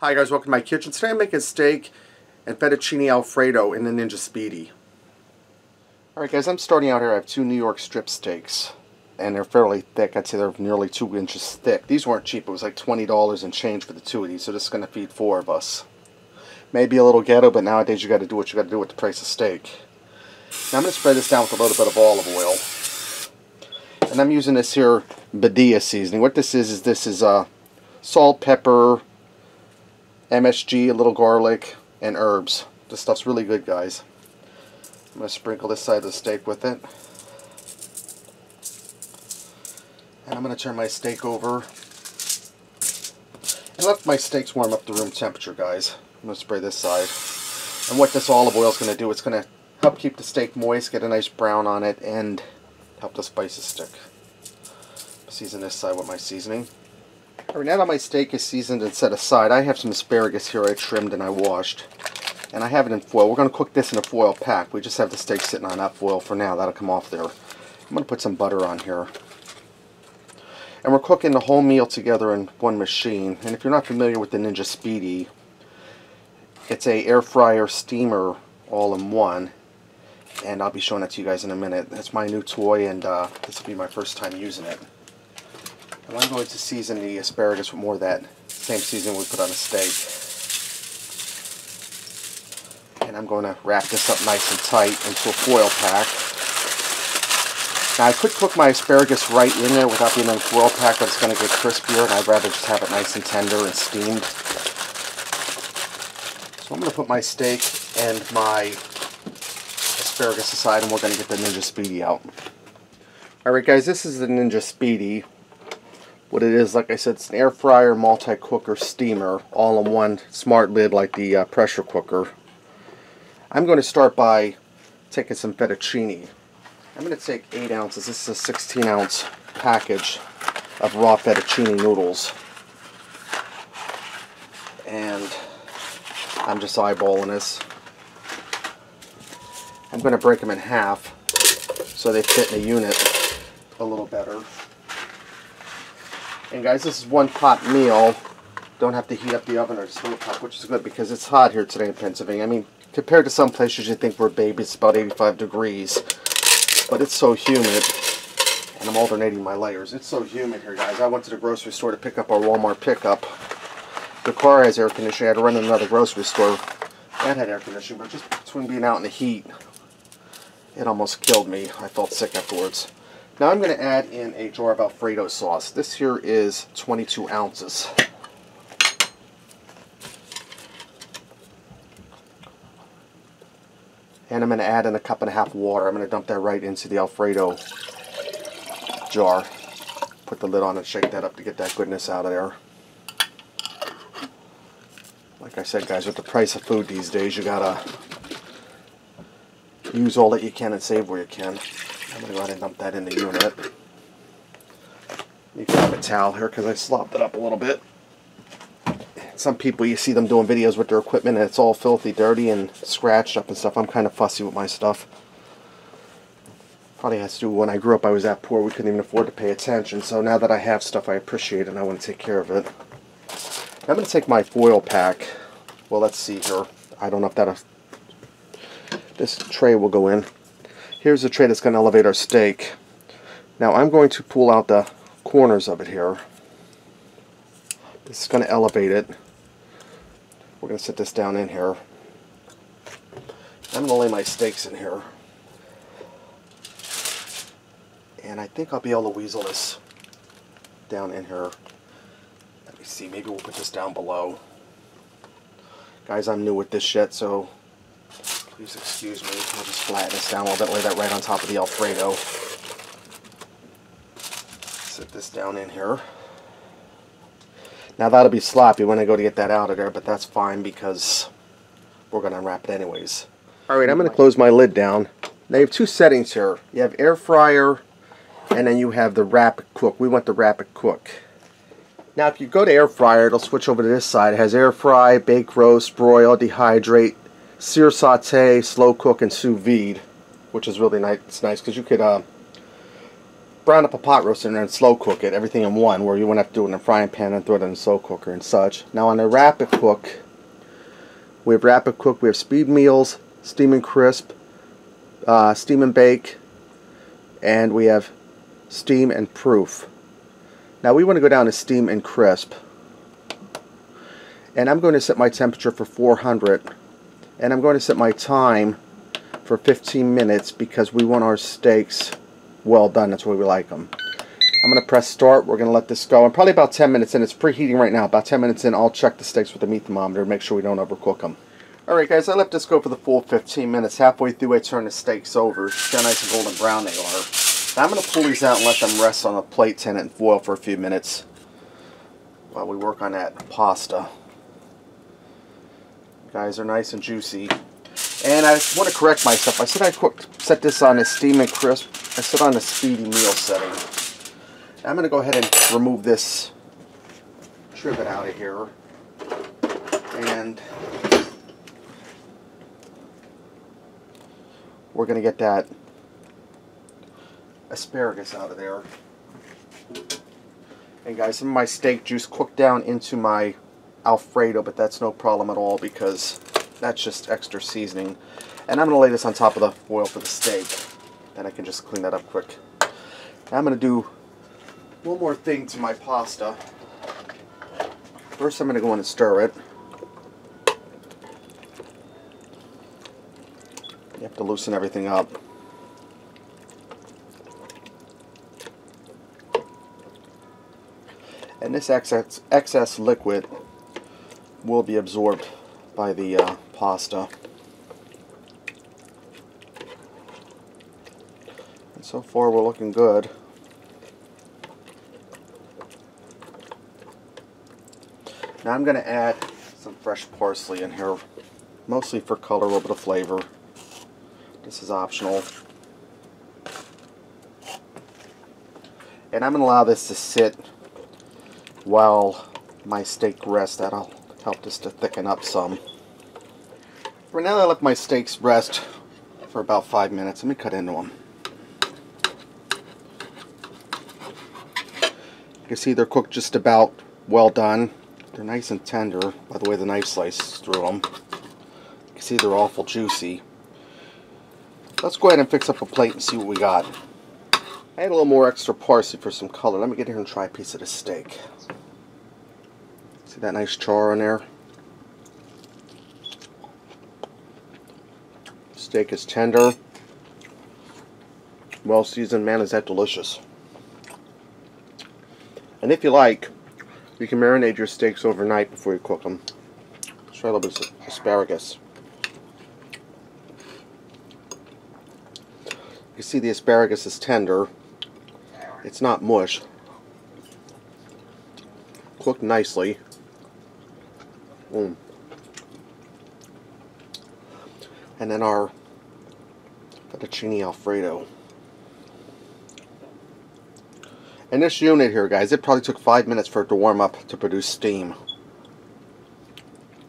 Hi guys, welcome to my kitchen. Today I'm making steak and fettuccine Alfredo in the Ninja Speedi. Alright guys, I'm starting out here. I have two New York strip steaks and they're fairly thick. I'd say they're nearly 2 inches thick. These weren't cheap. It was like $20 and change for the two of these, so this is going to feed 4 of us. Maybe a little ghetto, but nowadays you got to do what you got to do with the price of steak. Now I'm going to spread this down with a little bit of olive oil. And I'm using this here Speedi seasoning. What this is salt, pepper, MSG, a little garlic, and herbs. This stuff's really good, guys. I'm going to sprinkle this side of the steak with it. And I'm going to turn my steak over. And let my steaks warm up to room temperature, guys. I'm going to spray this side. And what this olive oil is going to do, it's going to help keep the steak moist, get a nice brown on it, and help the spices stick. Season this side with my seasoning. Alright, now that my steak is seasoned and set aside, I have some asparagus here I trimmed and I washed. And I have it in foil. We're going to cook this in a foil pack. We just have the steak sitting on that foil for now. That'll come off there. I'm going to put some butter on here. And we're cooking the whole meal together in one machine. And if you're not familiar with the Ninja Speedi, it's a air fryer steamer all in one. And I'll be showing it to you guys in a minute. That's my new toy, and this will be my first time using it. And I'm going to season the asparagus with more of that same seasoning we put on a steak. And I'm going to wrap this up nice and tight into a foil pack. Now I could cook my asparagus right in there without being in a foil pack, but it's going to get crispier, and I'd rather just have it nice and tender and steamed. So I'm going to put my steak and my asparagus aside, and we're going to get the Ninja Speedi out. Alright guys, this is the Ninja Speedi. What it is, like I said, it's an air fryer, multi-cooker, steamer, all in one, smart lid like the pressure cooker. I'm going to start by taking some fettuccine. I'm going to take 8 ounces. This is a 16-ounce package of raw fettuccine noodles. And I'm just eyeballing this. I'm going to break them in half so they fit in a unit a little better. And guys, this is one pot meal. Don't have to heat up the oven or stove top, which is good because it's hot here today in Pennsylvania. I mean, compared to some places you think we're babies, it's about 85 degrees. But it's so humid. And I'm alternating my layers. It's so humid here, guys. I went to the grocery store to pick up our Walmart pickup. The car has air conditioning. I had to run to another grocery store. That had air conditioning, but just between being out in the heat, it almost killed me. I felt sick afterwards. Now I'm going to add in a jar of Alfredo sauce. This here is 22 ounces. And I'm going to add in a cup and a half of water. I'm going to dump that right into the Alfredo jar. Put the lid on and shake that up to get that goodness out of there. Like I said, guys, with the price of food these days, you got to use all that you can and save where you can. I'm going to go ahead and dump that in the unit. You can have a towel here because I slopped it up a little bit. Some people, you see them doing videos with their equipment and it's all filthy, dirty, and scratched up and stuff. I'm kind of fussy with my stuff. Probably has to do when I grew up, I was that poor, we couldn't even afford to pay attention. So now that I have stuff, I appreciate it and I want to take care of it. Now I'm going to take my foil pack. Well, let's see here. I don't know if this tray will go in. Here's the tray that's going to elevate our steak. Now I'm going to pull out the corners of it here. This is going to elevate it. We're going to set this down in here. I'm going to lay my steaks in here. And I think I'll be able to weasel this down in here. Let me see, maybe we'll put this down below. Guys, I'm new with this yet, so please excuse me. I'll just flatten this down a little bit, lay that right on top of the Alfredo. Set this down in here. Now that'll be sloppy when I go to get that out of there, but that's fine because we're going to unwrap it anyways. Alright, I'm going to close my lid down. Now you have two settings here. You have air fryer, and then you have the rapid cook. We want the rapid cook. Now if you go to air fryer, it'll switch over to this side. It has air fry, bake roast, broil, dehydrate, sear saute, slow cook, and sous vide, which is really nice. It's nice because you could brown up a pot roast in there and slow cook it, everything in one, where you wouldn't have to do it in a frying pan and throw it in a slow cooker and such. Now on the rapid cook, we have speed meals, steam and crisp, steam and bake, and we have steam and proof. Now we want to go down to steam and crisp, and I'm going to set my temperature for 400, and I'm going to set my time for 15 minutes because we want our steaks well done. That's the way we like them. I'm going to press start. We're going to let this go. And probably about 10 minutes in. It's preheating right now. About 10 minutes in, I'll check the steaks with the meat thermometer and make sure we don't overcook them. Alright guys, I let this go for the full 15 minutes. Halfway through I turn the steaks over. See how nice and golden brown they are. Now I'm going to pull these out and let them rest on a plate tin and foil for a few minutes while we work on that pasta. Guys, they're nice and juicy. And I want to correct myself. I said I set this on a steam and crisp. I set on a Speedi meal setting. I'm going to go ahead and remove this trivet out of here. And we're going to get that asparagus out of there. And guys, some of my steak juice cooked down into my Alfredo, but that's no problem at all because that's just extra seasoning. And I'm going to lay this on top of the foil for the steak. Then I can just clean that up quick. Now I'm going to do one more thing to my pasta. First I'm going to go in and stir it. You have to loosen everything up. And this excess liquid will be absorbed by the pasta. And so far we're looking good. Now I'm going to add some fresh parsley in here, mostly for color, a little bit of flavor. This is optional. And I'm going to allow this to sit while my steak rests. That'll help this to thicken up some. For now I let my steaks rest for about 5 minutes. Let me cut into them. You can see they're cooked just about well done. They're nice and tender by the way the knife slices through them. You can see they're awful juicy. Let's go ahead and fix up a plate and see what we got. I had a little more extra parsley for some color. Let me get here and try a piece of this steak. See that nice char on there? Steak is tender, well seasoned. Man, is that delicious. And if you like, you can marinate your steaks overnight before you cook them. Let's try a little bit of asparagus. You see the asparagus is tender. It's not mush. Cooked nicely. And then our Fettuccine Alfredo. And this unit here, guys, it probably took 5 minutes for it to warm up to produce steam.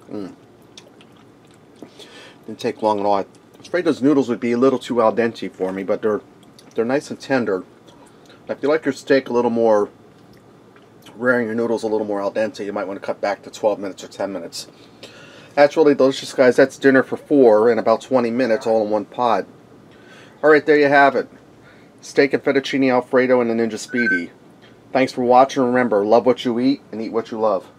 Didn't take long at all. I was afraid those noodles would be a little too al dente for me, but they're nice and tender. Now, if you like your steak a little more rare and your noodles a little more al dente, you might want to cut back to 12 minutes or 10 minutes. That's really delicious, guys. That's dinner for 4 in about 20 minutes, all in one pot. Alright, there you have it. Steak and Fettuccine Alfredo and the Ninja Speedi. Thanks for watching. Remember, love what you eat and eat what you love.